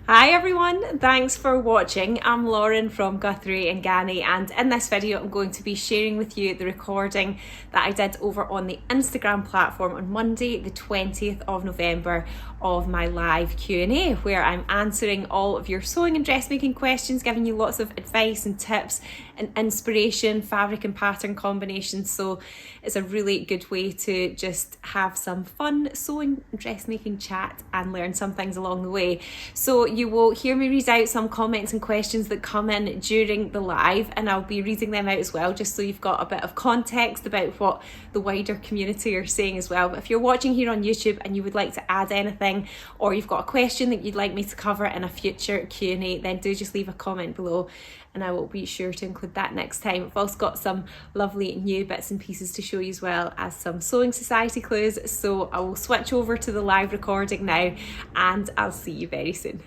Hi everyone, thanks for watching. I'm Lauren from Guthrie and Ganny, and in this video I'm going to be sharing with you the recording that I did over on the Instagram platform on Monday the 20th of November of my live Q&A, where I'm answering all of your sewing and dressmaking questions, giving you lots of advice and tips and inspiration, fabric and pattern combinations. So it's a really good way to just have some fun sewing and dressmaking chat and learn some things along the way. So you will hear me read out some comments and questions that come in during the live, and I'll be reading them out as well, just so you've got a bit of context about what the wider community are saying as well. But if you're watching here on YouTube and you would like to add anything, or you've got a question that you'd like me to cover in a future Q&A, then do just leave a comment below and I will be sure to include that next time. I've also got some lovely new bits and pieces to show you, as well as some Sewing Society clues. So I will switch over to the live recording now and I'll see you very soon.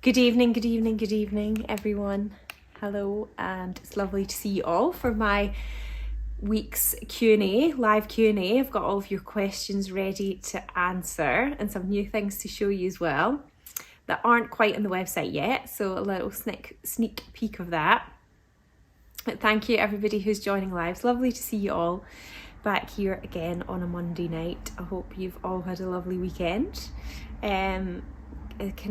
Good evening, good evening, good evening everyone. Hello, and it's lovely to see you all for my week's Q&A, live Q&A. I've got all of your questions ready to answer and some new things to show you as well that aren't quite on the website yet, so a little sneak peek of that. But thank you everybody who's joining live. It's lovely to see you all back here again on a Monday night. I hope you've all had a lovely weekend. Can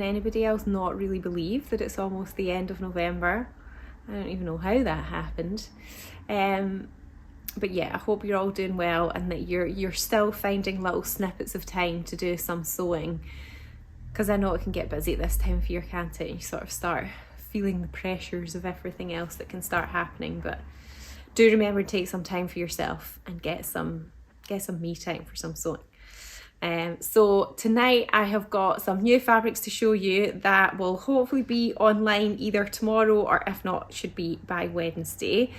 anybody else not really believe that it's almost the end of November? I don't even know how that happened. But yeah, I hope you're all doing well and that you're still finding little snippets of time to do some sewing, because I know it can get busy at this time of year, can't it? And you sort of start feeling the pressures of everything else that can start happening. But do remember to take some time for yourself and get some me time for some sewing. So tonight I have got some new fabrics to show you that will hopefully be online either tomorrow, or if not, should be by Wednesday.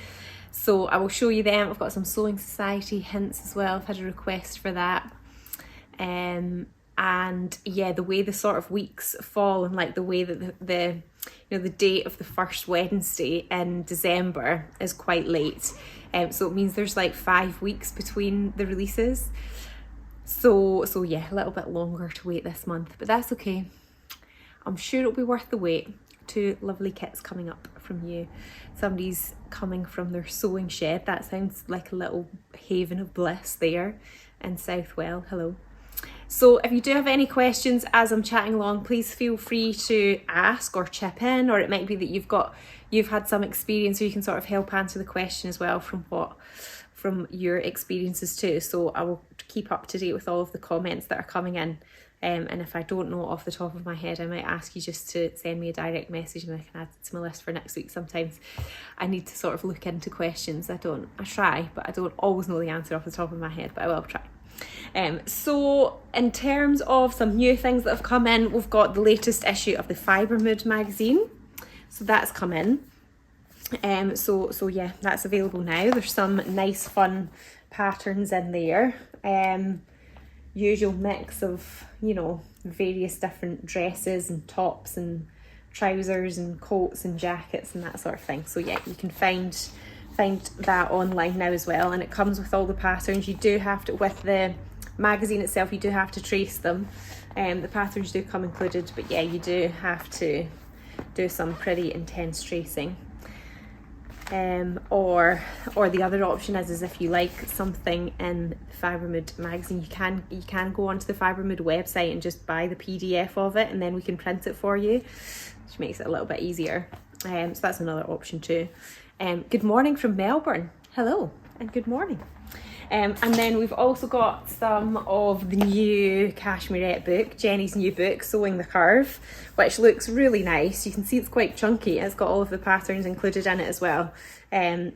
So I will show you them. I've got some Sewing Society hints as well. I've had a request for that. And yeah, the way the sort of weeks fall, and like the way that the date of the first Wednesday in December is quite late. So it means there's like 5 weeks between the releases. So yeah, a little bit longer to wait this month, but that's okay. I'm sure it'll be worth the wait. 2 lovely kits coming up from you. Somebody's coming from their sewing shed. That sounds like a little haven of bliss there in Southwell. Hello. So if you do have any questions as I'm chatting along, please feel free to ask or chip in, or it might be that you've had some experience, so you can sort of help answer the question as well from your experiences too. So I will keep up to date with all of the comments that are coming in. And if I don't know off the top of my head, I might ask you just to send me a direct message and I can add it to my list for next week. Sometimes I need to sort of look into questions. I try, but I don't always know the answer off the top of my head, but I will try. So in terms of some new things that have come in, we've got the latest issue of the Fibre Mood magazine. So that's come in. So yeah, that's available now. There's some nice fun patterns in there. Usual mix of, various different dresses and tops and trousers and coats and jackets and that sort of thing. So yeah, you can find that online now as well, and it comes with all the patterns. You do have to, with the magazine itself, you do have to trace them. The patterns do come included, but yeah, you do have to do some pretty intense tracing. Or the other option is if you like something in the Fibre Mood magazine, you can go onto the Fibre Mood website and just buy the PDF of it, and then we can print it for you, which makes it a little bit easier. So that's another option too. Good morning from Melbourne. Hello and good morning. And then we've also got some of the new Cashmerette book, Jenny's new book, Sewing the Curve, which looks really nice. You can see it's quite chunky. It's got all of the patterns included in it as well. And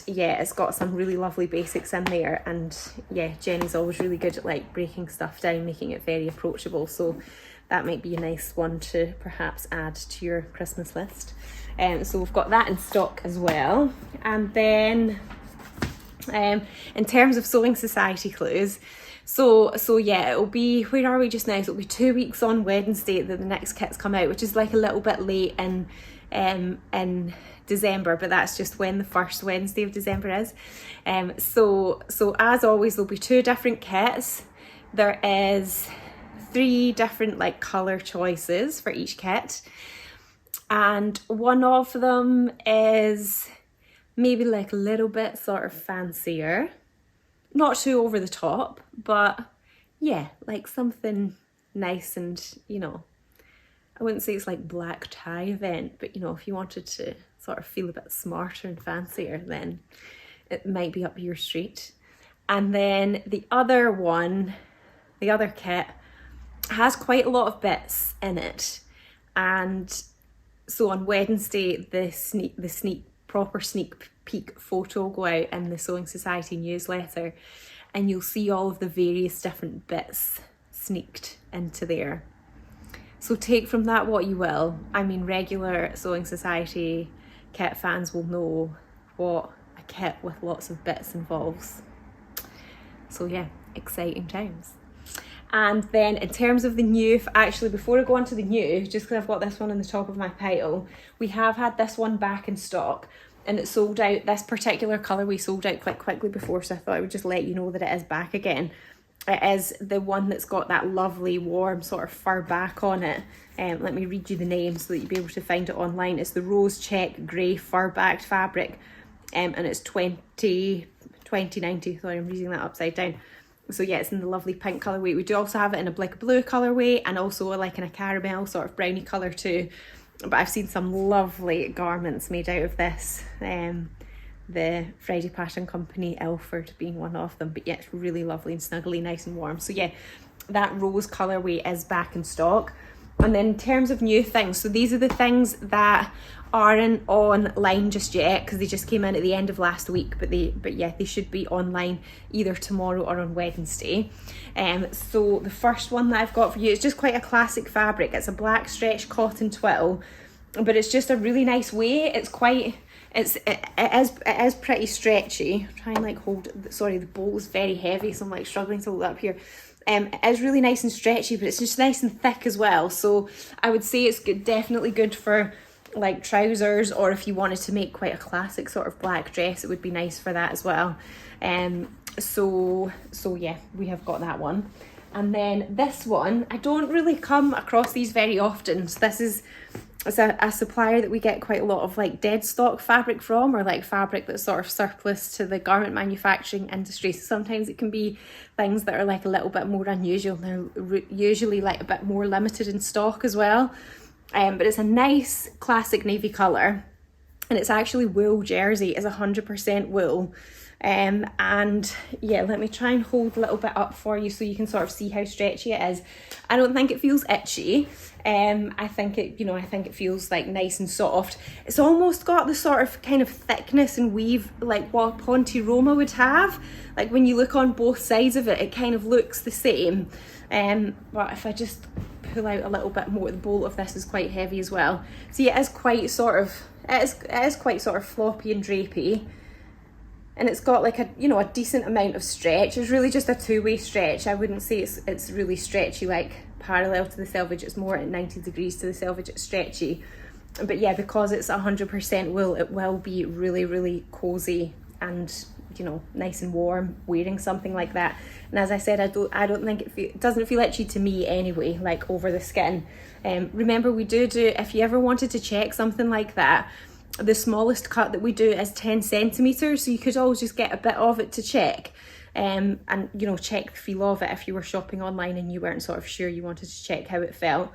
yeah, it's got some really lovely basics in there. And yeah, Jenny's always really good at like breaking stuff down, making it very approachable. So that might be a nice one to perhaps add to your Christmas list. So we've got that in stock as well. And then in terms of Sewing Society clues, so yeah, it'll be, where are we just now? So it'll be 2 weeks on Wednesday that the next kits come out, which is like a little bit late in December, but that's just when the first Wednesday of December is. So as always, there'll be 2 different kits. There is 3 different like color choices for each kit, and one of them is maybe like a little bit sort of fancier, not too over the top, but yeah, like something nice. And you know, I wouldn't say it's like black tie event, but you know, if you wanted to sort of feel a bit smarter and fancier, then it might be up your street. And then the other one, the other kit, has quite a lot of bits in it. And so on Wednesday, the proper sneak peek photo will go out in the Sewing Society newsletter, and you'll see all of the various different bits sneaked into there. So take from that what you will. I mean, regular Sewing Society kit fans will know what a kit with lots of bits involves. So yeah, exciting times. And then in terms of the new, actually before I go on to the new, just because I've got this one on the top of my pile, we have had this one back in stock, and it sold out. This particular colour we sold out quite quickly before, so I thought I would just let you know that it is back again. It is the one that's got that lovely warm sort of fur back on it. Let me read you the name so that you'll be able to find it online. It's the Rose Check Grey Fur Backed fabric, and it's 2090. Sorry, I'm reading that upside down. So yeah, it's in the lovely pink colourway. We do also have it in a black blue colourway, and also like in a caramel sort of brownie colour too. But I've seen some lovely garments made out of this. The Friday Pattern Company, Elford being one of them. But yeah, it's really lovely and snuggly, nice and warm. So yeah, that rose colourway is back in stock. And then in terms of new things, so these are the things that aren't online just yet because they just came in at the end of last week, but yeah, they should be online either tomorrow or on Wednesday. So the first one that I've got for you is just quite a classic fabric. It's a black stretch cotton twill, but it's just a really nice way. It is pretty stretchy. Try and like hold, sorry, the bowl is very heavy, so I'm like struggling to hold it up here. It is really nice and stretchy, but it's just nice and thick as well. So I would say it's good, definitely good for like trousers, or if you wanted to make quite a classic sort of black dress, it would be nice for that as well. So yeah, we have got that one. And then this one, I don't really come across these very often. So this is a supplier that we get quite a lot of like dead stock fabric from, or like fabric that's sort of surplus to the garment manufacturing industry. So sometimes it can be things that are like a little bit more unusual. They're usually like a bit more limited in stock as well. But it's a nice classic navy colour, and it's actually wool jersey. It's 100% wool. And yeah, let me try and hold a little bit up for you so you can sort of see how stretchy it is. I don't think it feels itchy. I think it feels like nice and soft. It's almost got the sort of kind of thickness and weave like what Ponte Roma would have. Like when you look on both sides of it, it kind of looks the same. But if I just pull out a little bit more, the bolt of this is quite heavy as well. See, it is quite sort of, it is quite sort of floppy and drapey. And it's got like a decent amount of stretch. It's really just a two-way stretch. I wouldn't say it's really stretchy like parallel to the selvage. It's more at 90 degrees to the selvage. It's stretchy. But yeah, because it's 100% wool, it will be really, really cozy and nice and warm wearing something like that. And as I said, I don't think it doesn't feel itchy to me anyway, like over the skin. Remember, we do, if you ever wanted to check something like that, the smallest cut that we do is 10 centimeters, so you could always just get a bit of it to check, and check the feel of it if you were shopping online and you weren't sort of sure, you wanted to check how it felt.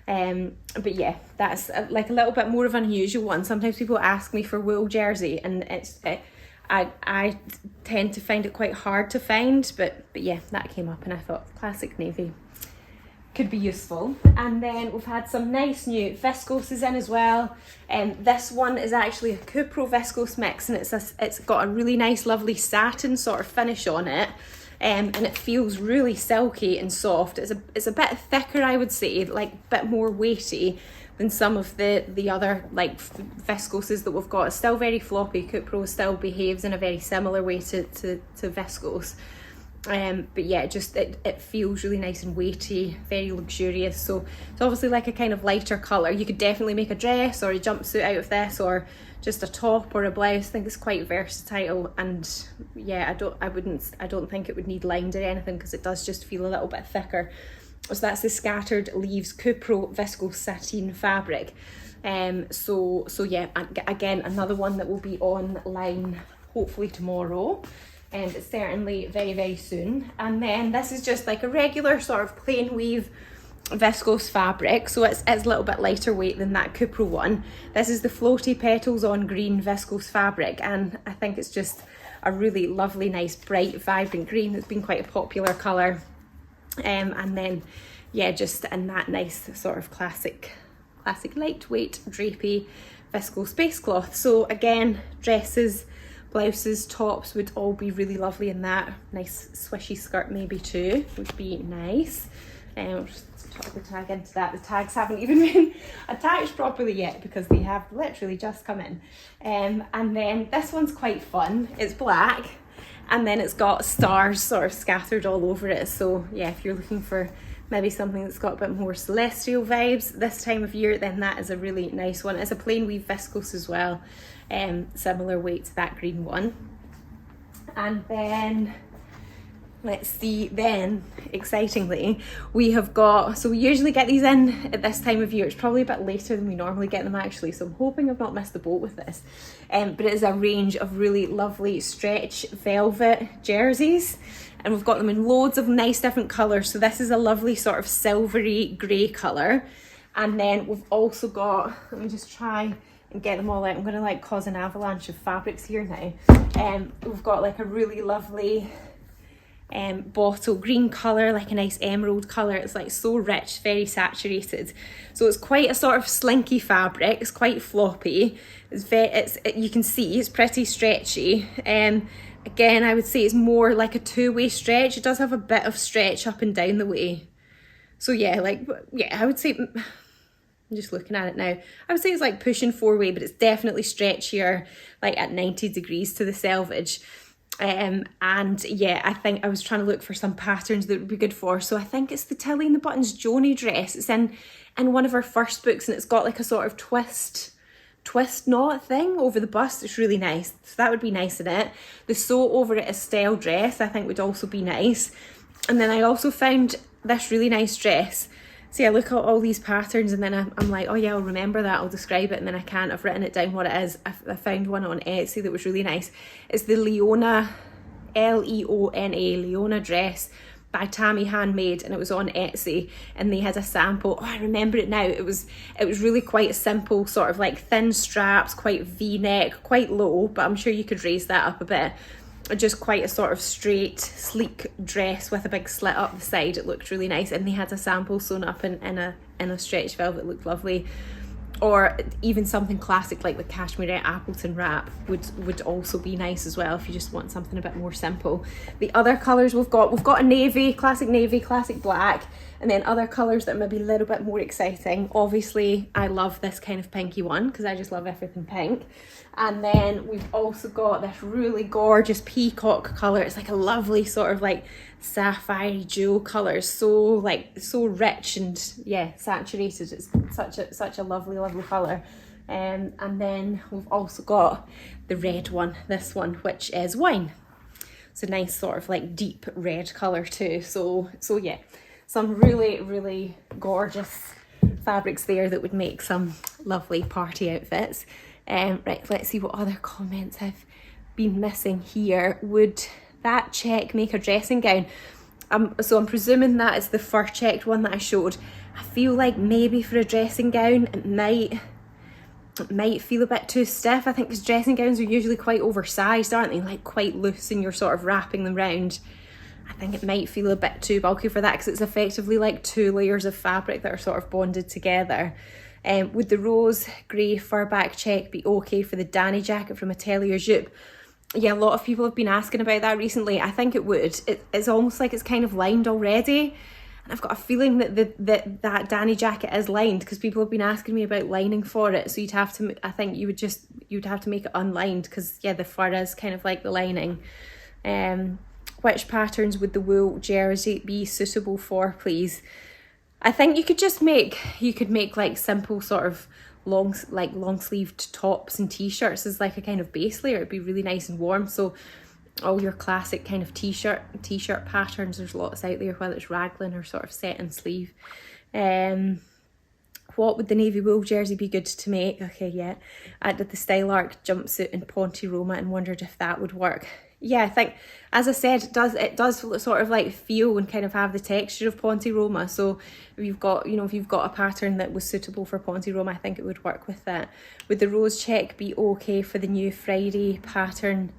But yeah, that's like a little bit more of an unusual one. Sometimes people ask me for wool jersey, and I tend to find it quite hard to find, but yeah, that came up and I thought classic navy could be useful. And then we've had some nice new viscoses in as well. This one is actually a Cupro viscose mix, and it's got a really nice lovely satin sort of finish on it, and it feels really silky and soft. It's a bit thicker, I would say, like a bit more weighty than some of the other like viscoses that we've got. It's still very floppy. Cupro still behaves in a very similar way to viscose. But yeah, it feels really nice and weighty, very luxurious. So it's obviously like a kind of lighter colour. You could definitely make a dress or a jumpsuit out of this, or just a top or a blouse. I think it's quite versatile, and yeah, I don't think it would need lined or anything, because it does just feel a little bit thicker. So that's the Scattered Leaves Cupro Viscose Sateen fabric. So yeah, again, another one that will be online hopefully tomorrow, and certainly very, very soon. And then this is just like a regular sort of plain weave viscose fabric, so it's a little bit lighter weight than that Cupro one. This is the Floaty Petals on Green viscose fabric, and I think it's just a really lovely, nice, bright, vibrant green. It's been quite a popular colour. And then yeah, just in that nice sort of classic lightweight drapey viscose space cloth. So again, dresses, blouses, tops would all be really lovely in that. Nice swishy skirt maybe too would be nice. Just tuck the tag into that. The tags haven't even been attached properly yet because they have literally just come in. And then this one's quite fun. It's black, and then it's got stars sort of scattered all over it. So yeah, if you're looking for maybe something that's got a bit more celestial vibes this time of year, then that is a really nice one. It's a plain weave viscose as well, similar weight to that green one. And then let's see, then excitingly we have got, so we usually get these in at this time of year. It's probably a bit later than we normally get them actually, so I'm hoping I've not missed the boat with this. But it is a range of really lovely stretch velvet jerseys, and we've got them in loads of nice different colours. So this is a lovely sort of silvery grey colour, and then we've also got, let me just try and get them all out. I'm going to like cause an avalanche of fabrics here now. We've got like a really lovely bottle green colour, like a nice emerald colour. It's like so rich, very saturated. So it's quite a sort of slinky fabric. It's quite floppy. You can see it's pretty stretchy. Again, I would say it's more like a two-way stretch. It does have a bit of stretch up and down the way. So yeah, I would say, I'm just looking at it now, I would say it's like pushing four-way, but it's definitely stretchier, like at 90 degrees to the selvage. And yeah, I think I was trying to look for some patterns that would be good for. So I think it's the Tilly and the Buttons Joni dress. It's in one of our first books, and it's got like a sort of twist knot thing over the bust. It's really nice. So that would be nice in it. The sew over it Estelle dress I think would also be nice. And then I also found this really nice dress. See, I look at all these patterns and then I'm like, oh yeah, I'll remember that, I'll describe it, and then I can't. I've written it down what it is. I found one on Etsy that was really nice. It's the Leona, Leona, Leona dress by Tammy Handmade, and it was on Etsy, and they had a sample. Oh, I remember it now. It was really quite a simple sort of like thin straps, quite V-neck, quite low, but I'm sure you could raise that up a bit. Just quite a sort of straight, sleek dress with a big slit up the side. It looked really nice, and they had a sample sewn up in a stretch velvet. It looked lovely. Or even something classic like the Cashmere Appleton wrap would also be nice as well if you just want something a bit more simple. The other colours we've got a navy, classic black, and then other colours that may be a little bit more exciting. Obviously, I love this kind of pinky one because I just love everything pink. And then we've also got this really gorgeous peacock colour. It's like a lovely sort of like sapphire jewel colour, so rich and yeah, saturated. It's such a lovely colour. And then we've also got the red one, this one, which is wine. It's a nice sort of like deep red colour too. So yeah, some really gorgeous fabrics there that would make some lovely party outfits. Right, let's see what other comments I've been missing here. Would that check make a dressing gown? So I'm presuming that is the fur checked one that I showed. I feel like maybe for a dressing gown it might feel a bit too stiff. I think because dressing gowns are usually quite oversized, aren't they? Like quite loose, and you're sort of wrapping them round. I think it might feel a bit too bulky for that because it's effectively like 2 layers of fabric that are sort of bonded together. Would the rose grey fur back check be okay for the Danny jacket from Atelier Jupe? Yeah, a lot of people have been asking about that recently. I think it would. It's almost like it's kind of lined already, and I've got a feeling that that Danny jacket is lined because people have been asking me about lining for it. So you'd have to, I think you'd have to make it unlined because yeah, the fur is kind of like the lining. Which patterns would the wool jersey be suitable for, please? I think you could make like simple sort of long sleeved tops and t-shirts as like a kind of base layer. It'd be really nice and warm. So all your classic kind of t-shirt patterns. There's lots out there, whether it's raglan or sort of set and sleeve. What would the navy wool jersey be good to make? Okay, yeah, I did the Style Arc jumpsuit in Ponte Roma and wondered if that would work. Yeah, I think, as I said, it does sort of like feel and kind of have the texture of Ponte Roma. So if you've got, you know, if you've got a pattern that was suitable for Ponte Roma, I think it would work with that. Would the rose check be okay for the new Friday pattern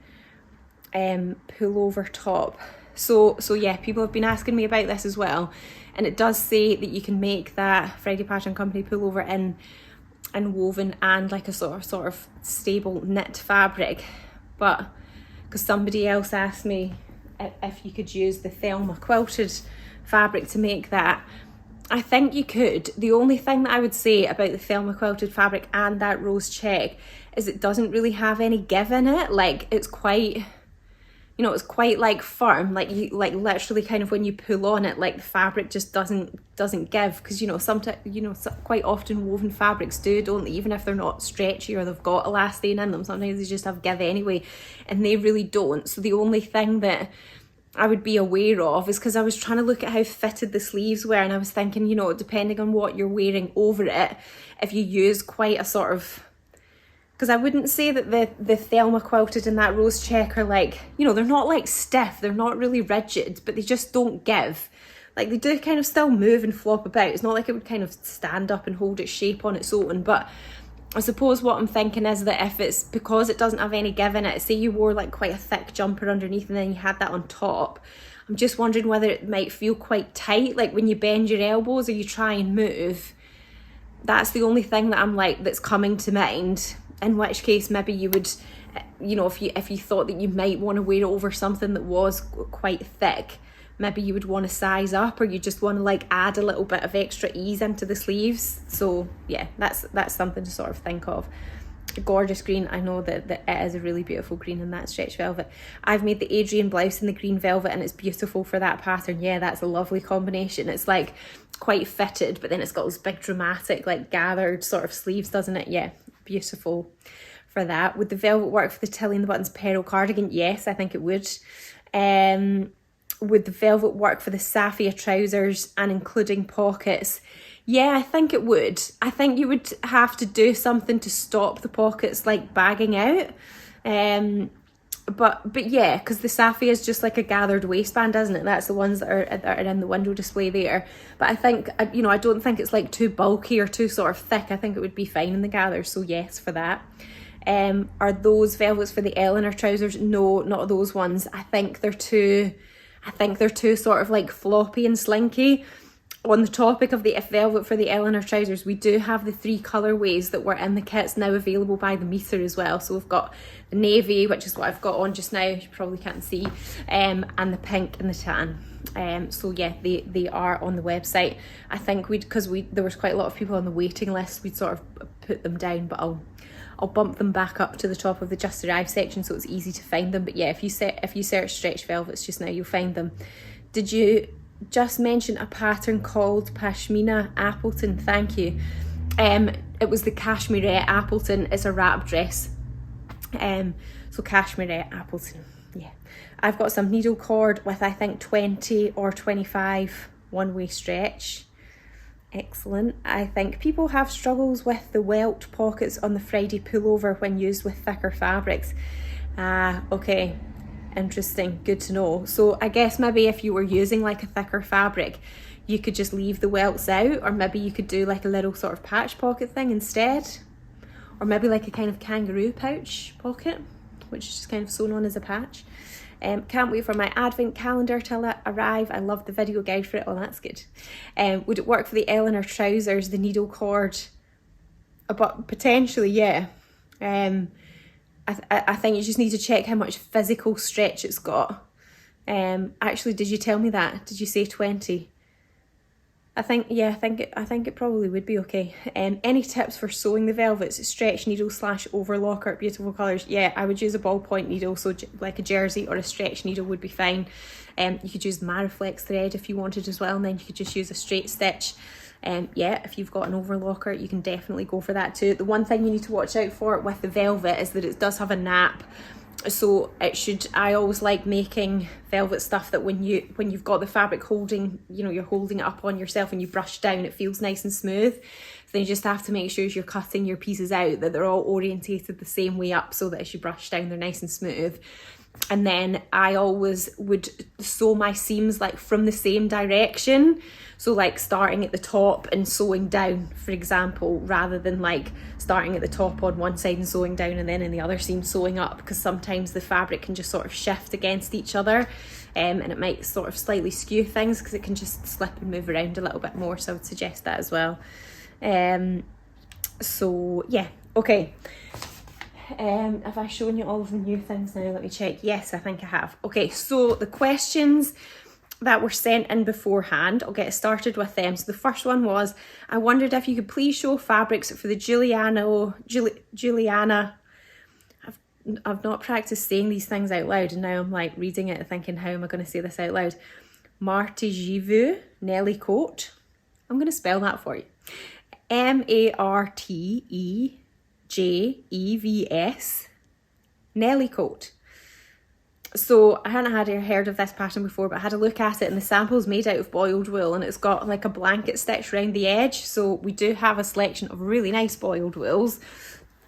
pullover top? So yeah, people have been asking me about this as well, and it does say that you can make that Friday Pattern Company pullover in woven and like a sort of stable knit fabric, but because somebody else asked me if you could use the Thelma quilted fabric to make that. I think you could. The only thing that I would say about the Thelma quilted fabric and that rose check is it doesn't really have any give in it. Like, it's quite, you know, it's quite like firm, like you, like literally kind of when you pull on it, like the fabric just doesn't give, because, you know, sometimes, you know, quite often woven fabrics don't, even if they're not stretchy or they've got elastane in them, sometimes they just have give anyway, and they really don't. So the only thing that I would be aware of is, because I was trying to look at how fitted the sleeves were, and I was thinking, you know, depending on what you're wearing over it, if you use quite a sort of, because I wouldn't say that the Thelma quilted and that rose check are like, you know, they're not like stiff, they're not really rigid, but they just don't give. Like, they do kind of still move and flop about. It's not like it would kind of stand up and hold its shape on its own. But I suppose what I'm thinking is that if it's because it doesn't have any give in it, say you wore like quite a thick jumper underneath and then you had that on top, I'm just wondering whether it might feel quite tight, like when you bend your elbows or you try and move. That's the only thing that I'm like, that's coming to mind. In which case, maybe you would, you know, if you thought that you might want to wear it over something that was quite thick, maybe you would want to size up, or you just want to like add a little bit of extra ease into the sleeves. So yeah, that's something to sort of think of. A gorgeous green. I know that it is a really beautiful green in that stretch velvet. I've made the Adrian blouse in the green velvet and it's beautiful for that pattern. Yeah, that's a lovely combination. It's like quite fitted, but then it's got those big dramatic like gathered sort of sleeves, doesn't it? Yeah, beautiful for that. Would the velvet work for the Tilly and the Buttons Peril cardigan? Yes, I think it would. Would the velvet work for the Safia trousers and including pockets? Yeah, I think it would. I think you would have to do something to stop the pockets like bagging out. But yeah, because the Safia is just like a gathered waistband, isn't it? That's the ones that are in the window display there. But I think, you know, I don't think it's like too bulky or too sort of thick. I think it would be fine in the gather. So yes, for that. Are those velvets for the Eleanor trousers? No, not those ones. I think they're too sort of like floppy and slinky. On the topic of the velvet for the Eleanor trousers, we do have the 3 colourways that were in the kits now available by the metre as well. So we've got the navy, which is what I've got on just now, you probably can't see, and the pink and the tan. So yeah, they are on the website. I think there was quite a lot of people on the waiting list, we'd sort of put them down, but I'll bump them back up to the top of the Just Arrived section so it's easy to find them. But yeah, if you search stretch velvets just now, you'll find them. Did you just mention a pattern called Pashmina Appleton? Thank you. It was the Cashmere Appleton. It's a wrap dress. So Cashmere Appleton. Yeah, I've got some needle cord with I think 20 or 25 one-way stretch. Excellent. I think people have struggles with the welt pockets on the Friday pullover when used with thicker fabrics. Okay, interesting, good to know. So I guess maybe if you were using like a thicker fabric, you could just leave the welts out, or maybe you could do like a little sort of patch pocket thing instead, or maybe like a kind of kangaroo pouch pocket, which is just kind of sewn on as a patch. Can't wait for my advent calendar to arrive. I love the video guide for it. Oh, that's good. Would it work for the Eleanor trousers, the needle cord? But potentially, yeah. I think you just need to check how much physical stretch it's got. Actually, did you tell me that? Did you say 20? I think it probably would be okay. Any tips for sewing the velvets? Stretch needle / overlocker, beautiful colours. Yeah, I would use a ballpoint needle, so like a jersey or a stretch needle would be fine. You could use Mariflex thread if you wanted as well, and then you could just use a straight stitch. Yeah, if you've got an overlocker, you can definitely go for that too. The one thing you need to watch out for with the velvet is that it does have a nap So I always like making velvet stuff that when you've got the fabric holding, you're holding it up on yourself and you brush down, it feels nice and smooth. So then you just have to make sure as you're cutting your pieces out that they're all orientated the same way up, so that as you brush down, they're nice and smooth. And then I always would sew my seams like from the same direction. So like starting at the top and sewing down, for example, rather than like starting at the top on one side and sewing down and then in the other seam sewing up, because sometimes the fabric can just sort of shift against each other, and it might sort of slightly skew things because it can just slip and move around a little bit more. So I would suggest that as well. So yeah, okay. Have I shown you all of the new things now? Let me check. Yes, I think I have. Okay, so the questions that were sent in beforehand, I'll get started with them. So the first one was, I wondered if you could please show fabrics for the Giuliana. I've not practiced saying these things out loud, and now I'm like reading it and thinking, how am I going to say this out loud? Martejevu Nelly Coat. I'm going to spell that for you. Martejevs Nelly Coat. So I hadn't heard of this pattern before, but I had a look at it, and the sample's made out of boiled wool, and it's got like a blanket stitch around the edge. So we do have a selection of really nice boiled wools.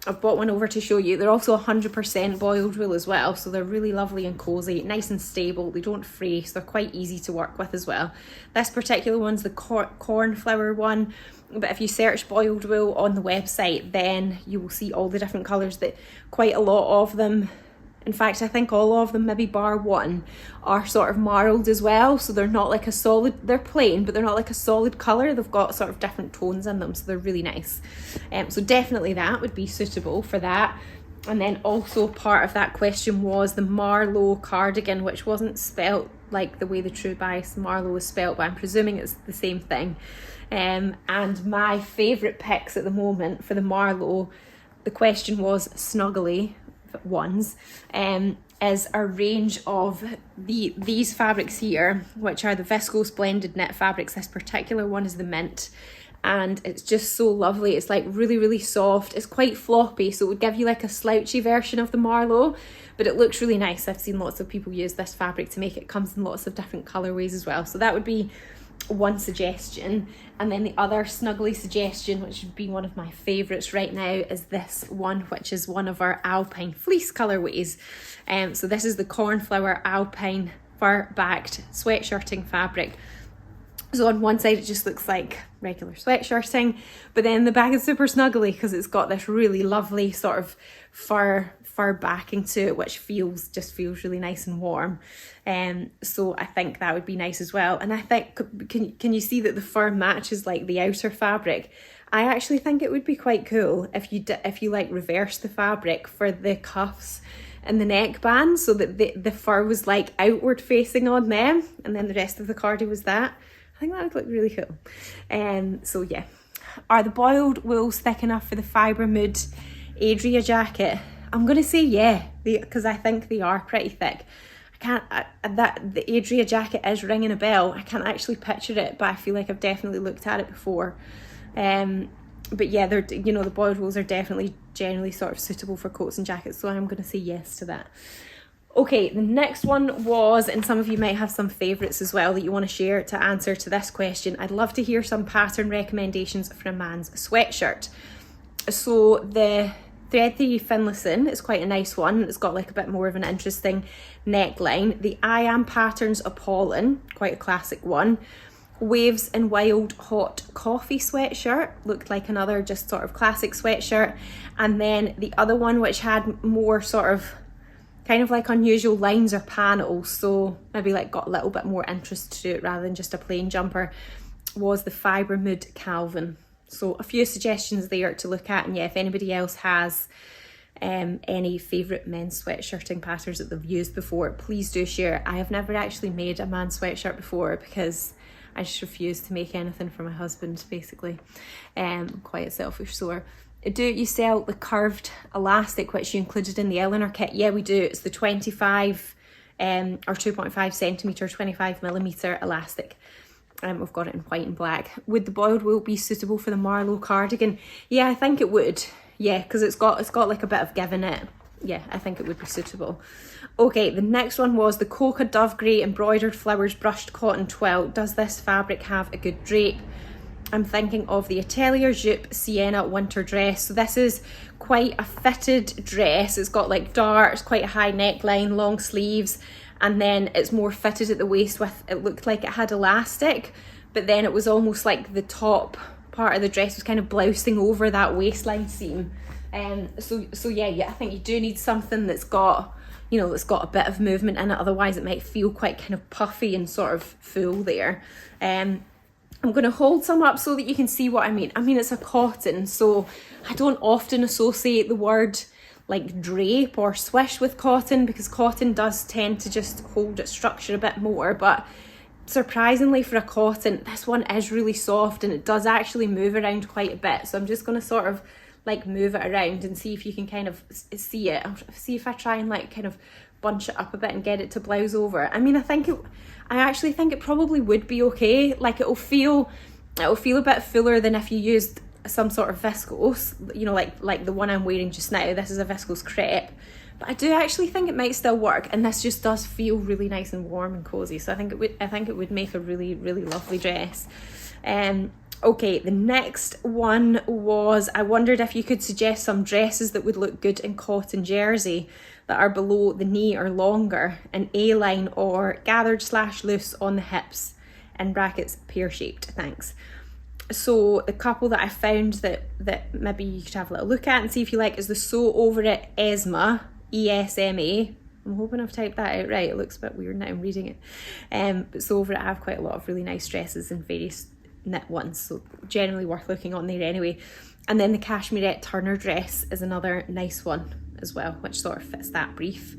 I've brought one over to show you. They're also 100% boiled wool as well, so they're really lovely and cozy, nice and stable. They don't fray, so they're quite easy to work with as well. This particular one's the cornflower one, but if you search boiled wool on the website, then you will see all the different colours. That quite a lot of them, in fact I think all of them, maybe bar one, are sort of marled as well. So they're not like a solid, they're plain, but they're not like a solid colour. They've got sort of different tones in them, so they're really nice. So definitely that would be suitable for that. And then also part of that question was the Marlowe cardigan, which wasn't spelt like the way the True Bias Marlowe is spelt, but I'm presuming it's the same thing. And my favourite picks at the moment for the Marlowe, the question was snuggly ones, is a range of these fabrics here, which are the viscose blended knit fabrics. This particular one is the mint, and it's just so lovely. It's like really, really soft. It's quite floppy, so it would give you like a slouchy version of the Marlowe, but it looks really nice. I've seen lots of people use this fabric to make it. It comes in lots of different colorways as well. So that would be one suggestion. And then the other snuggly suggestion, which would be one of my favorites right now, is this one, which is one of our alpine fleece colorways. So this is the cornflower alpine fur backed sweatshirting fabric. So on one side it just looks like regular sweatshirting, but then the back is super snuggly because it's got this really lovely sort of fur backing to it, which just feels really nice and warm. So I think that would be nice as well. And I think, can you see that the fur matches like the outer fabric? I actually think it would be quite cool if you like reverse the fabric for the cuffs and the neckband, so that the fur was like outward facing on them, and then the rest of the cardi was that. I think that would look really cool. So yeah, are the boiled wools thick enough for the Fibre Mood Adria jacket? I'm gonna say yeah, because I think they are pretty thick. The Adria jacket is ringing a bell. I can't actually picture it, but I feel like I've definitely looked at it before. But yeah, they're, the boiled wools are definitely generally sort of suitable for coats and jackets, so I'm gonna say yes to that. Okay, the next one was, and some of you might have some favourites as well that you want to share to answer to this question. I'd love to hear some pattern recommendations for a man's sweatshirt. So the Thread Theory Finlayson is quite a nice one. It's got like a bit more of an interesting neckline. The I Am Patterns Apollon, quite a classic one. Waves and Wild Hot Coffee sweatshirt, looked like another just sort of classic sweatshirt. And then the other one, which had more sort of kind of like unusual lines or panels, so maybe like got a little bit more interest to it rather than just a plain jumper, was the Fibre Mood Calvin. So a few suggestions there to look at. And yeah, if anybody else has any favourite men's sweatshirting patterns that they've used before, please do share. I have never actually made a man's sweatshirt before because I just refuse to make anything for my husband, basically. I'm quite a selfish sewer. Do you sell the curved elastic which you included in the Eleanor kit? Yeah, we do. It's the 25 or 2.5 centimetre, 25 millimetre elastic. We've got it in white and black. Would the boiled wool be suitable for the Marlowe cardigan? Yeah, I think it would. Yeah, because it's got like a bit of give in it. yeah, I think it would be suitable. Okay, the next one was the Coca Dove Grey embroidered flowers brushed cotton twill. Does this fabric have a good drape? I'm thinking of the Atelier Jupe Sienna winter dress. So this is quite a fitted dress. It's got like darts, quite a high neckline, long sleeves, and then it's more fitted at the waist with, it looked like it had elastic, but then it was almost like the top part of the dress was kind of blousing over that waistline seam. So yeah, I think you do need something that's got, you know, that's got a bit of movement in it, otherwise it might feel quite kind of puffy and sort of full there. I'm going to hold some up so that you can see what I mean. I mean, it's a cotton, so I don't often associate the word like drape or swish with cotton, because cotton does tend to just hold its structure a bit more, but surprisingly for a cotton, this one is really soft and it does actually move around quite a bit. So I'm just going to sort of like move it around and see if you can kind of see it. I'll see if I try and like kind of bunch it up a bit and get it to blouse over. I mean, I actually think it probably would be okay. Like it'll feel a bit fuller than if you used some sort of viscose, you know, like the one I'm wearing just now. This is a viscose crepe, but I do actually think it might still work, and this just does feel really nice and warm and cozy. So I think it would make a really, really lovely dress. Okay, the next one was, I wondered if you could suggest some dresses that would look good in cotton jersey that are below the knee or longer, an A-line or gathered / loose on the hips, in brackets pear-shaped, thanks. So the couple that I found that maybe you could have a little look at and see if you like is the Sew Over It Esma, ESMA. I'm hoping I've typed that out right. It looks a bit weird now I'm reading it. But Sew Over It, I have quite a lot of really nice dresses in various knit ones, so generally worth looking on there anyway. And then the Cashmerette Turner dress is another nice one as well, which sort of fits that brief.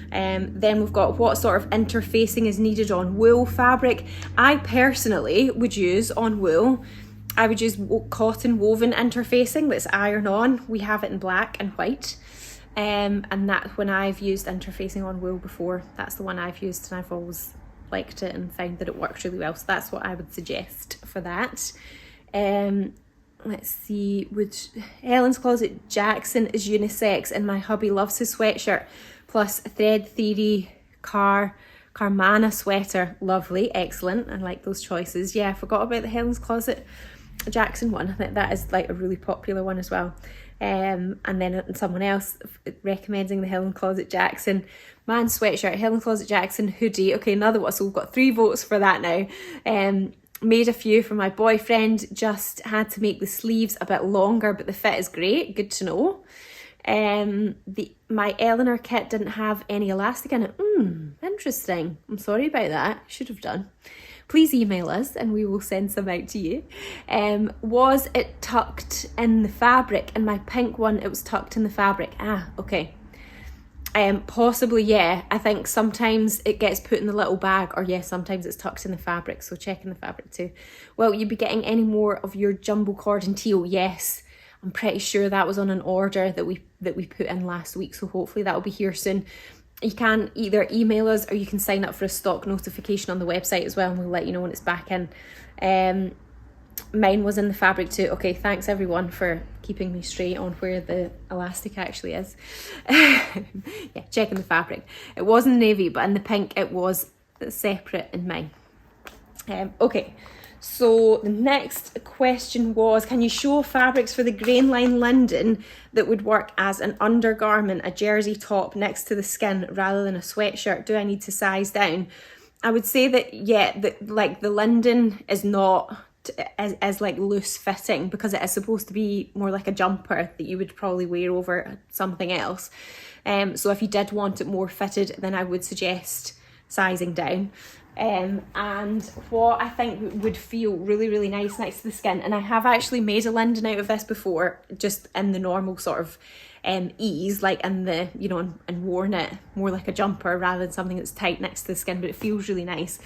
Then we've got what sort of interfacing is needed on wool fabric. I personally would use on wool, I would use cotton woven interfacing that's iron on. We have it in black and white. And that, when I've used interfacing on wool before, that's the one I've used and I've always liked it and found that it works really well. So that's what I would suggest for that. Let's see, would Helen's Closet Jackson is unisex and my hubby loves his sweatshirt plus Thread Theory Carmana sweater. Lovely, excellent. I like those choices. Yeah, I forgot about the Helen's Closet Jackson one. I think that is like a really popular one as well. And then someone else recommending the Helen Closet Jackson man sweatshirt, Helen Closet Jackson hoodie. Okay, another one. So we've got 3 votes for that now. Made a few for my boyfriend, just had to make the sleeves a bit longer, but the fit is great, good to know. My Eleanor kit didn't have any elastic in it. Interesting. I'm sorry about that, should have done. Please email us and we will send some out to you. Was it tucked in the fabric? In my pink one, it was tucked in the fabric. Okay. Possibly, yeah. I think sometimes it gets put in the little bag, or sometimes it's tucked in the fabric, so check in the fabric too. Will you be getting any more of your jumbo cord and teal? Yes, I'm pretty sure that was on an order that we put in last week, so hopefully that will be here soon. You can either email us or you can sign up for a stock notification on the website as well, and we'll let you know when it's back in. Mine was in the fabric too. Okay, thanks everyone for keeping me straight on where the elastic actually is. Yeah, checking the fabric. It was in the navy, but in the pink it was separate in mine. Okay, so the next question was, can you show fabrics for the grain line Linden that would work as an undergarment, a jersey top next to the skin rather than a sweatshirt? Do I need to size down? I would say that, yeah, like the Linden is not as like loose fitting, because it is supposed to be more like a jumper that you would probably wear over something else. So if you did want it more fitted, then I would suggest sizing down. And what I think would feel really, really nice next to the skin, and I have actually made a Linden out of this before, just in the normal sort of ease, like in the, you know, and worn it more like a jumper rather than something that's tight next to the skin, but it feels really nice,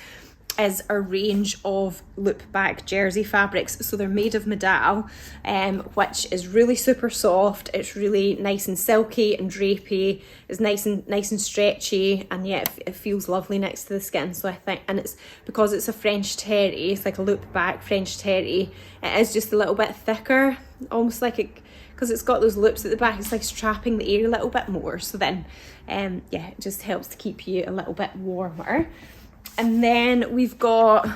is a range of loop back jersey fabrics. So they're made of Medal, which is really super soft. It's really nice and silky and drapey. It's nice and stretchy, and yeah, it feels lovely next to the skin. So I think, and it's because it's a French terry, it's like a loop back French terry, it is just a little bit thicker, almost like it because it's got those loops at the back, it's like strapping the air a little bit more. So then, yeah, it just helps to keep you a little bit warmer. And then we've got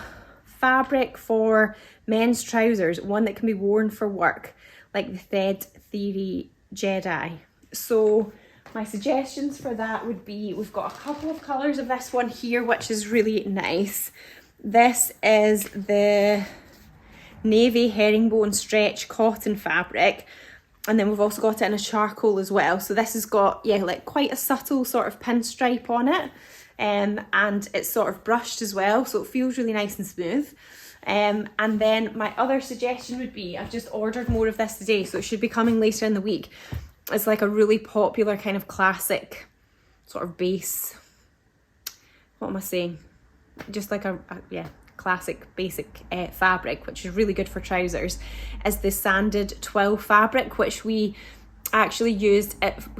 fabric for men's trousers, one that can be worn for work, like the Thread Theory Jedi. So my suggestions for that would be, we've got a couple of colours of this one here, which is really nice. This is the navy herringbone stretch cotton fabric, and then we've also got it in a charcoal as well. So this has got, yeah, like quite a subtle sort of pinstripe on it, and it's sort of brushed as well, so it feels really nice and smooth. And then my other suggestion would be, I've just ordered more of this today, so it should be coming later in the week. It's like a really popular kind of classic sort of base, what am I saying? Just like a yeah, classic basic fabric, which is really good for trousers, is the sanded twill fabric, which we actually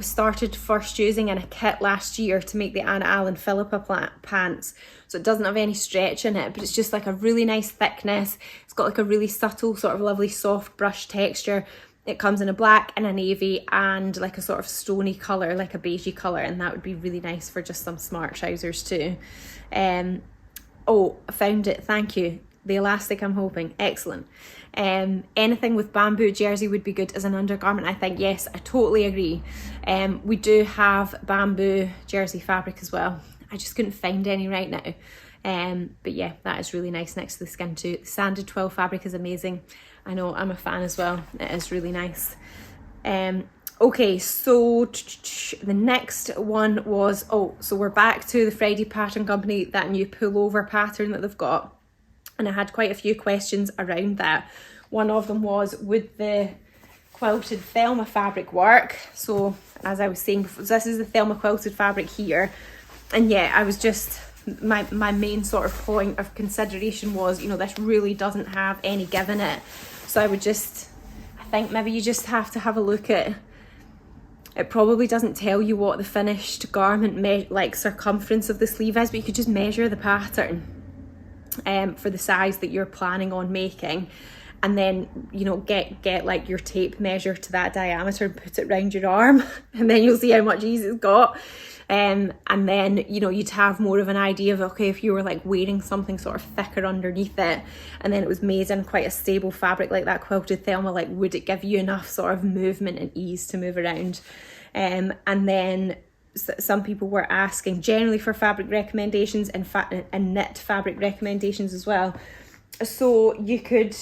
started first using in a kit last year to make the Anna Allen Philippa pants. So it doesn't have any stretch in it, but it's just like a really nice thickness. It's got like a really subtle sort of lovely soft brush texture. It comes in a black and a navy and like a sort of stony colour, like a beigey colour, and that would be really nice for just some smart trousers too. Oh, I found it, thank you. The elastic I'm hoping, excellent. Anything with bamboo jersey would be good as an undergarment, I think. Yes, I totally agree. We do have bamboo jersey fabric as well. I just couldn't find any right now. But yeah, that is really nice next to the skin too. The sanded twill fabric is amazing. I know, I'm a fan as well. It is really nice. Okay, so the next one was, so we're back to the Friday Pattern Company, that new pullover pattern that they've got. And I had quite a few questions around that. One of them was, would the quilted Thelma fabric work? So as I was saying before, this is the Thelma quilted fabric here. And yeah, I was just, my main sort of point of consideration was, you know, this really doesn't have any give in it. So I would just, I think maybe you just have to have a look at, it probably doesn't tell you what the finished garment like circumference of the sleeve is, but you could just measure the pattern for the size that you're planning on making, and then, you know, get like your tape measure to that diameter and put it around your arm, and then you'll see how much ease it's got. And then, you know, you'd have more of an idea of, okay, if you were like wearing something sort of thicker underneath it, and then it was made in quite a stable fabric like that quilted Thelma, like would it give you enough sort of movement and ease to move around? And then some people were asking generally for fabric recommendations and knit fabric recommendations as well. So you could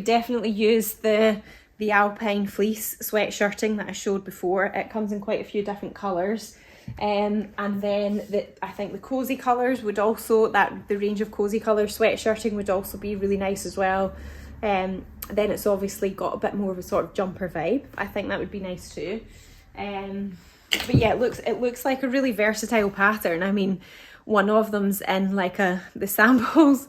definitely use the Alpine fleece sweatshirting that I showed before. It comes in quite a few different colours. And then I think the cozy colours would also, the range of cozy colour sweatshirting would also be really nice as well. Then it's obviously got a bit more of a sort of jumper vibe. I think that would be nice too. But yeah, it looks like a really versatile pattern. I mean, one of them's in like the samples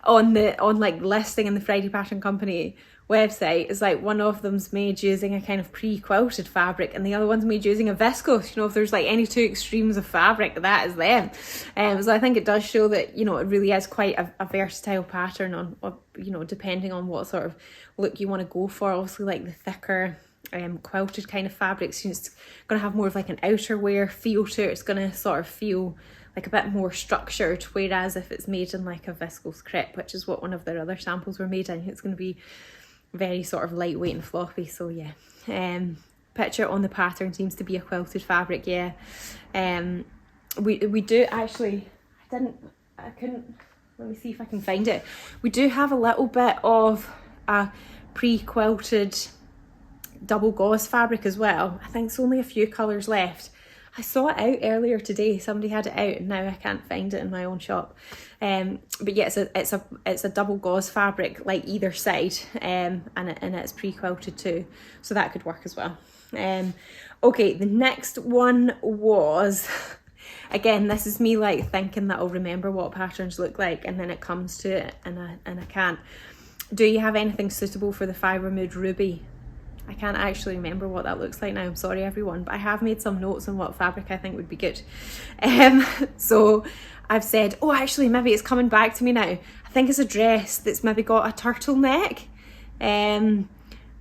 on like listing in the Friday Pattern Company website is like, one of them's made using a kind of pre-quilted fabric and the other one's made using a viscose. You know, if there's like any two extremes of fabric, that is them. So I think it does show that, you know, it really is quite a versatile pattern on, you know, depending on what sort of look you want to go for. Obviously, like the thicker quilted kind of fabrics, it's going to have more of like an outerwear feel to it. It's going to sort of feel like a bit more structured, whereas if it's made in like a viscose crepe, which is what one of their other samples were made in, it's going to be very sort of lightweight and floppy. So yeah, picture on the pattern seems to be a quilted fabric. Yeah, we do actually, I couldn't, let me see if I can find it. We do have a little bit of a pre-quilted double gauze fabric as well. I think it's only a few colours left. I saw it out earlier today, somebody had it out, and now I can't find it in my own shop. But yeah, it's a double gauze fabric, like either side, and it's pre-quilted too, so that could work as well. Okay, the next one was, again, this is me like thinking that I'll remember what patterns look like, and then it comes to it and I can't. Do you have anything suitable for the Fibre Mood Ruby? I can't actually remember what that looks like now, I'm sorry everyone, but I have made some notes on what fabric I think would be good. So I've said, oh actually maybe it's coming back to me now. I think it's a dress that's maybe got a turtleneck.